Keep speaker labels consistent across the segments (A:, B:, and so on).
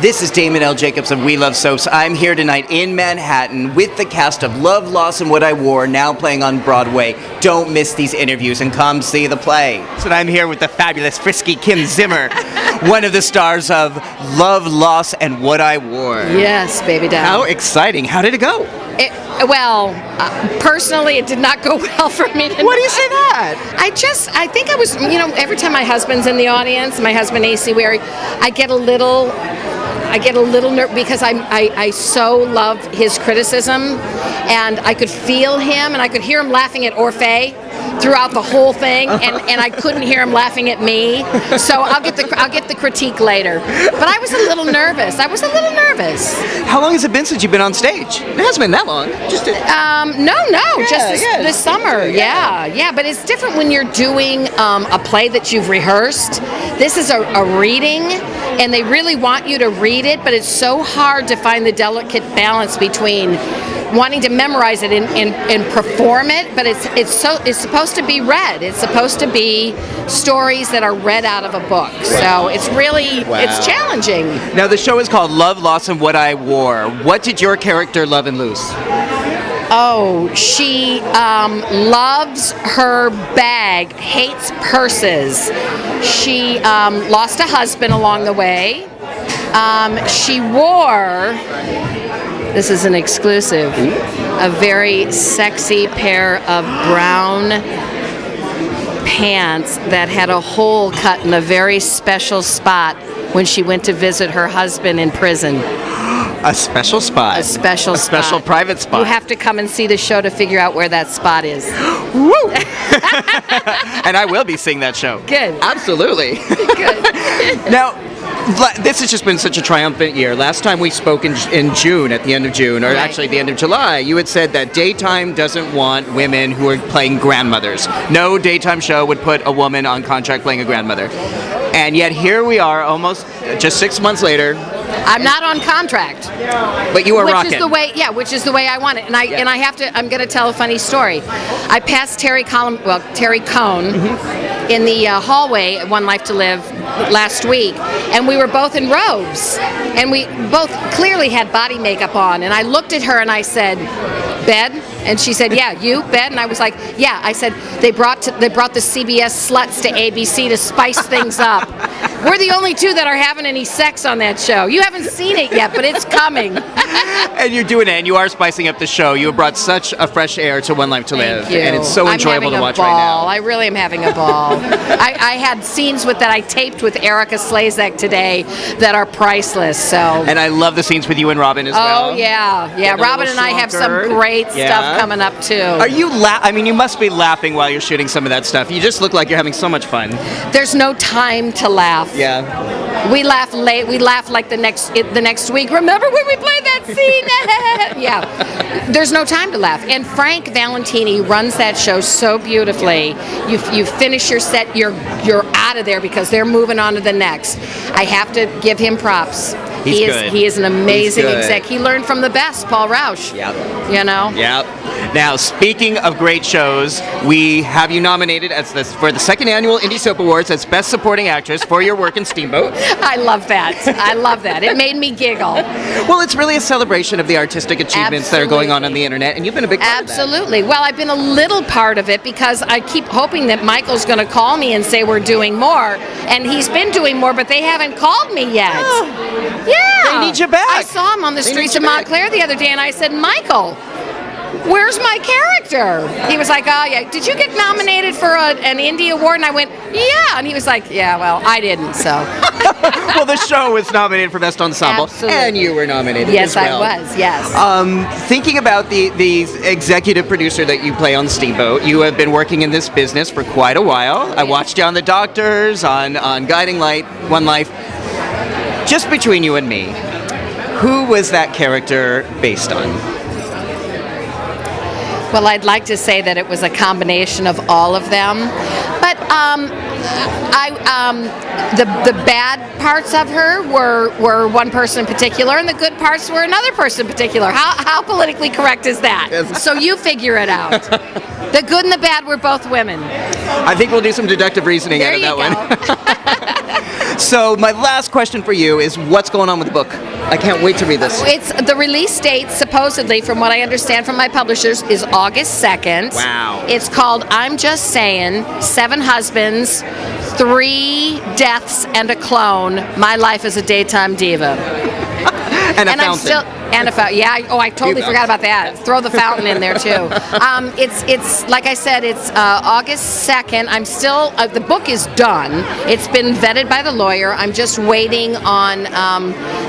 A: This is Damon L. Jacobs of We Love Soaps. I'm here tonight in Manhattan with the cast of Love, Loss, and What I Wore, now playing on Broadway. Don't miss these interviews and come see the play. So I'm here with the fabulous, frisky Kim Zimmer, one of the stars of Love, Loss, and What I Wore.
B: Yes, baby doll.
A: How exciting. How did it go?
B: Personally, it did not go well for me tonight.
A: Why do you say that?
B: I think I was, every time my husband's in the audience, my husband AC Wary, I get a little nervous because I so love his criticism, and I could feel him, and I could hear him laughing at Orfeh throughout the whole thing, and I couldn't hear him laughing at me. So I'll get the critique later. But I was a little nervous.
A: How long has it been since you've been on stage? It hasn't been that long. Just
B: this summer. Yeah. But it's different when you're doing a play that you've rehearsed. This is a reading, and they really want you to read it, but it's so hard to find the delicate balance between wanting to memorize it and perform it, but it's supposed to be read. It's supposed to be stories that are read out of a book. So it's really it's challenging.
A: Now the show is called Love, Loss, and What I Wore. What did your character love and lose?
B: Oh, she loves her bag, hates purses. She lost a husband along the way. She wore, this is an exclusive, a very sexy pair of brown pants that had a hole cut in a very special spot when she went to visit her husband in prison.
A: A special spot?
B: A special
A: private spot.
B: You have to come and see the show to figure out where that spot is.
A: Woo! And I will be seeing that show.
B: Good.
A: Absolutely.
B: Good.
A: Now, this has just been such a triumphant year. Last time we spoke in June, at the end of June, or actually the end of July, you had said that Daytime doesn't want women who are playing grandmothers. No daytime show would put a woman on contract playing a grandmother. And yet here we are, almost just 6 months later.
B: I'm not on contract.
A: But you are rocking.
B: Which is the way I want it. And I'm going to tell a funny story. I passed Terry Cohn in the hallway at One Life to Live last week, and we were both in robes, and we both clearly had body makeup on, and I looked at her and I said, "Bed?" And she said, "Yeah, you, Bed?" And I was like, "Yeah." I said, they brought the CBS sluts to ABC to spice things up. We're the only two that are having any sex on that show. You haven't seen it yet, but it's coming.
A: And you're doing it, and you are spicing up the show. You have brought such a fresh air to One Life to Live.
B: Thank you.
A: And it's so enjoyable to watch right now.
B: I really am having a ball. I had scenes that I taped with Erica Slazak today that are priceless. So.
A: And I love the scenes with you and Robin as well.
B: Oh, yeah. Robin and I have some great stuff coming up, too.
A: Are you you must be laughing while you're shooting some of that stuff. You just look like you're having so much fun.
B: There's no time to laugh.
A: Yeah.
B: We laugh late. We laugh like the next week. Remember when we played that scene? Yeah. There's no time to laugh. And Frank Valentini runs that show so beautifully. You finish your set, you're out of there because they're moving on to the next. I have to give him props. He is an amazing exec. He learned from the best, Paul Rausch.
A: Yep.
B: Yep.
A: Now, speaking of great shows, we have you nominated for the second annual Indie Soap Awards as Best Supporting Actress for your work in Steamboat.
B: I love that. It made me giggle.
A: Well, it's really a celebration of the artistic achievements that are going on the internet, and you've been a big part of that.
B: Absolutely. Well, I've been a little part of it because I keep hoping that Michael's going to call me and say we're doing more, and he's been doing more, but they haven't called me yet. Yeah.
A: They need you back.
B: I saw him on the streets of Montclair the other day, and I said, "Michael, where's my character?" He was like, "Oh, yeah. Did you get nominated for an Indie Award?" And I went, "Yeah." And he was like, "Yeah, well, I didn't, so."
A: Well, the show was nominated for Best Ensemble.
B: Absolutely.
A: And you were nominated as well.
B: Yes, I was, yes.
A: Thinking about the executive producer that you play on Steamboat, you have been working in this business for quite a while. I watched you on The Doctors, on Guiding Light, One Life. Just between you and me, who was that character based on?
B: Well, I'd like to say that it was a combination of all of them, but the bad parts of her were one person in particular, and the good parts were another person in particular. How politically correct is that?
A: Yes.
B: So you figure it out. The good and the bad were both women.
A: I think we'll do some deductive reasoning out of that one. So my last question for you is, what's going on with the book? I can't wait to read this.
B: It's the release date, supposedly, from what I understand from my publishers, is August 2nd.
A: Wow.
B: It's called I'm Just Sayin, 7 Husbands, 3 Deaths, and a Clone. My Life as a Daytime Diva.
A: And a
B: I'm
A: fountain.
B: still I totally forgot about that. Throw the fountain in there too. It's like I said, it's August 2nd. I'm still the book is done. It's been vetted by the lawyer. I'm just waiting on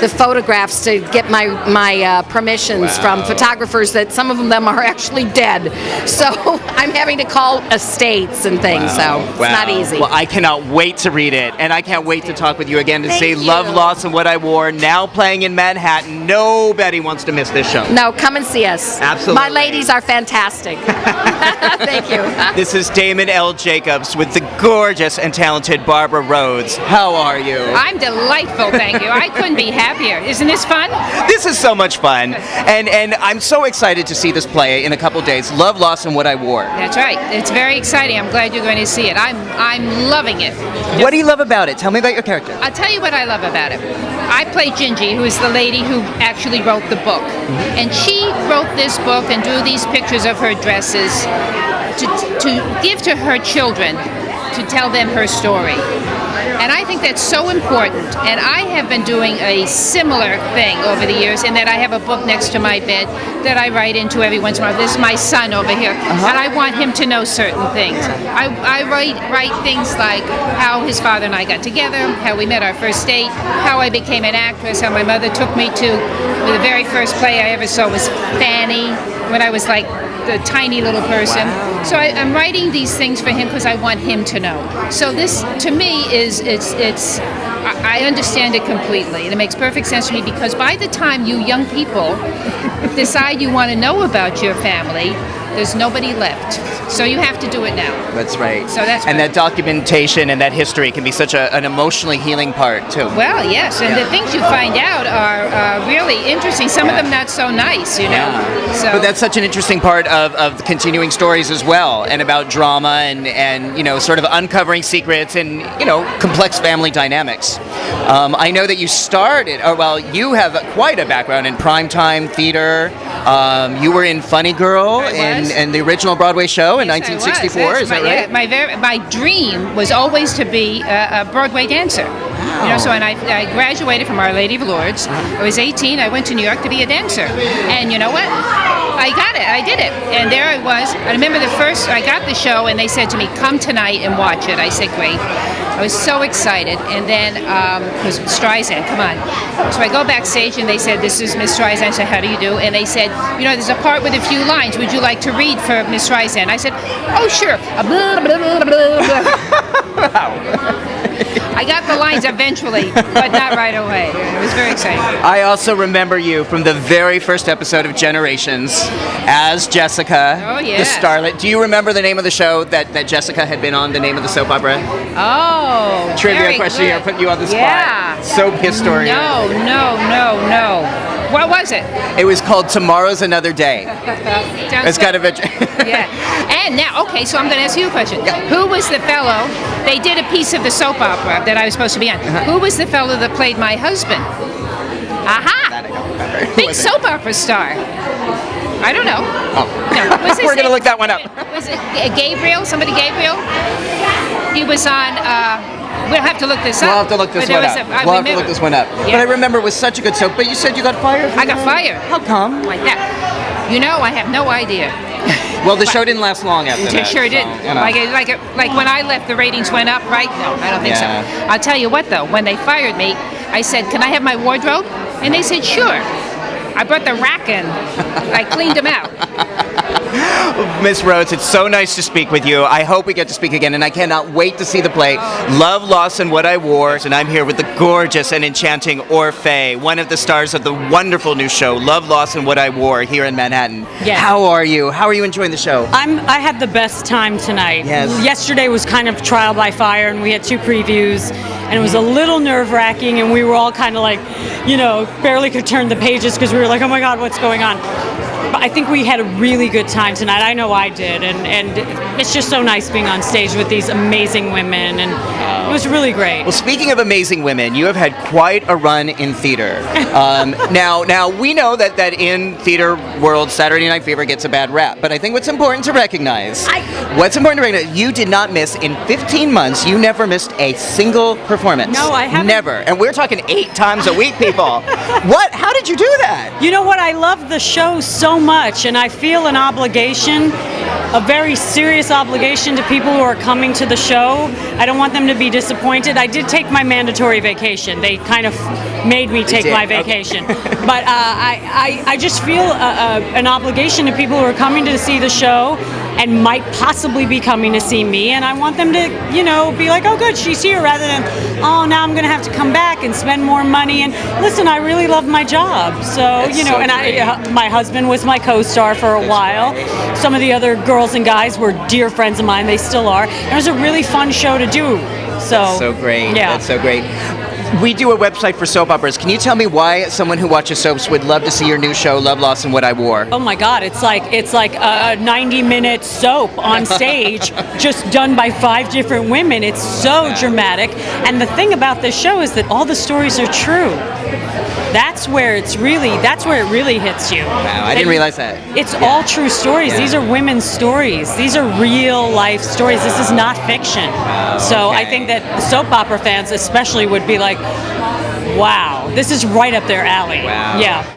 B: the photographs to get my permissions from photographers that some of them are actually dead. So I'm having to call estates and things. So it's not easy.
A: Well, I cannot wait to read it, and I can't wait to talk with you again to
B: Thank
A: say
B: you.
A: Love, Loss, and What I Wore, now playing in Manhattan. Nobody wants to miss this show.
B: No, come and see us.
A: Absolutely.
B: My ladies are fantastic. Thank you.
A: This is Damon L. Jacobs with the gorgeous and talented Barbara Rhoades. How are you?
C: I'm delightful, thank you. I couldn't be happier. Isn't this fun?
A: This is so much fun, and I'm so excited to see this play in a couple days. Love, Loss, and What I Wore.
C: That's right. It's very exciting. I'm glad you're going to see it. I'm loving it.
A: What do you love about it? Tell me about your character.
C: I'll tell you what I love about it. I play Gingy, who is the lady who actually wrote the book. And she wrote this book and drew these pictures of her dresses to give to her children, to tell them her story. And I think that's so important. And I have been doing a similar thing over the years in that I have a book next to my bed that I write into every once in a while. This is my son over here. And I want him to know certain things. I write things like how his father and I got together, how we met our first date, how I became an actress, how my mother took me to the very first play I ever saw was Fanny, when I was like the tiny little person. So I'm writing these things for him because I want him to know. So this, to me, I understand it completely, and it makes perfect sense to me because by the time you young people decide you want to know about your family, there's nobody left. So you have to do it now.
A: That's right.
C: So that's
A: and
C: right.
A: that documentation and that history can be such an emotionally healing part too.
C: Well, yes, and the things you find out are really interesting. Some of them not so nice, you know.
A: Yeah.
C: So,
A: But that's such an interesting part of the continuing stories as well, and about drama and you know, sort of uncovering secrets and, you know, complex family dynamics. I know that you started, you have quite a background in primetime theater. You were in Funny Girl in the original Broadway show in 1964. Is that right?
C: My dream was always to be a Broadway dancer. You know, so when I graduated from Our Lady of Lourdes, I was 18. I went to New York to be a dancer, and you know what? I got it. I did it, and there I was. I remember I got the show, and they said to me, "Come tonight and watch it." I said, "Great." I was so excited, and then because Streisand, come on. So I go backstage, and they said, "This is Miss Streisand." I said, "How do you do?" And they said, "You know, there's a part with a few lines. Would you like to read for Miss Streisand?" I said, "Oh, sure." I got the lines eventually, but not right away. It was very exciting.
A: I also remember you from the very first episode of Generations as Jessica,
C: Oh, yeah.
A: the starlet. Do you remember the name of the show that Jessica had been on, the name of the soap opera?
C: Oh,
A: Trivia
C: very
A: question
C: good.
A: here, putting you on the spot.
C: Yeah.
A: Soap historian.
C: No. What was it?
A: It was called Tomorrow's Another Day. It's kind of a...
C: Yeah. And now, okay, so I'm going to ask you a question. Who was the fellow? They did a piece of the soap opera that I was supposed to be on. Who was the fellow that played my husband? Aha!
A: That I don't remember.
C: Big soap opera star. I don't know.
A: Oh.
C: No. Was his
A: We're going to
C: name-
A: look that one up.
C: Was it Gabriel? Somebody Gabriel? He was on. We'll have to look this up.
A: We'll have to look this
C: But
A: one
C: there
A: up.
C: was a- I
A: We'll have to
C: remember-
A: look this one up.
C: Yeah.
A: But I remember it was such a good soap. But you said you got fired?
C: I got fired.
A: How come?
C: Like that. You know, I have no idea.
A: Well, the show didn't last long after that.
C: It sure did.
A: So, you know.
C: Like when I left, the ratings went up, right? No, I don't think so.
A: Yeah.
C: I'll tell you what, though. When they fired me, I said, "Can I have my wardrobe?" And they said, "Sure." I brought the rack in. I cleaned them out.
A: Miss Rhoades, it's so nice to speak with you. I hope we get to speak again, and I cannot wait to see the play Love, Loss, and What I Wore. And I'm here with the gorgeous and enchanting Orfeh, one of the stars of the wonderful new show, Love, Loss, and What I Wore, here in Manhattan.
D: Yes.
A: How are you? How are you enjoying the show?
D: I had the best time tonight.
A: Yes.
D: Yesterday was kind of trial by fire, and we had 2 previews, and it was a little nerve-wracking, and we were all kind of like, you know, barely could turn the pages because we were like, oh my God, what's going on? I think we had a really good time tonight. I know I did, and it's just so nice being on stage with these amazing women, and it was really great.
A: Well, speaking of amazing women, you have had quite a run in theater. Now we know that in theater world, Saturday Night Fever gets a bad rap, but I think what's important to recognize, you did not miss in 15 months. You never missed a single performance.
D: No, I haven't.
A: Never, and we're talking 8 times a week, people. What? How did you do that?
D: You know what? I love the show so much, and I feel an obligation, a very serious obligation to people who are coming to the show. I don't want them to be disappointed. I did take my mandatory vacation. They kind of made me take my vacation. Okay. But I just feel an obligation to people who are coming to see the show and might possibly be coming to see me, and I want them to, be like, oh good, she's here, rather than, oh, now I'm going to have to come back and spend more money. And listen, I really love my job, so, my husband was my co-star for a while.
A: Great.
D: Some of the other girls and guys were dear friends of mine, they still are. It was a really fun show to do.
A: That's so great.
D: Yeah.
A: That's so great. We do a website for soap operas. Can you tell me why someone who watches soaps would love to see your new show, Love, Lost, and What I Wore?
D: Oh my God, it's like a 90-minute soap on stage, just done by 5 different women. It's so dramatic. And the thing about this show is that all the stories are true. That's where it really hits you.
A: Wow, I didn't realize that.
D: It's all true stories.
A: Yeah.
D: These are women's stories. These are real life stories. This is not fiction. So I think that soap opera fans especially would be like, wow, this is right up their alley.
A: Wow.
D: Yeah.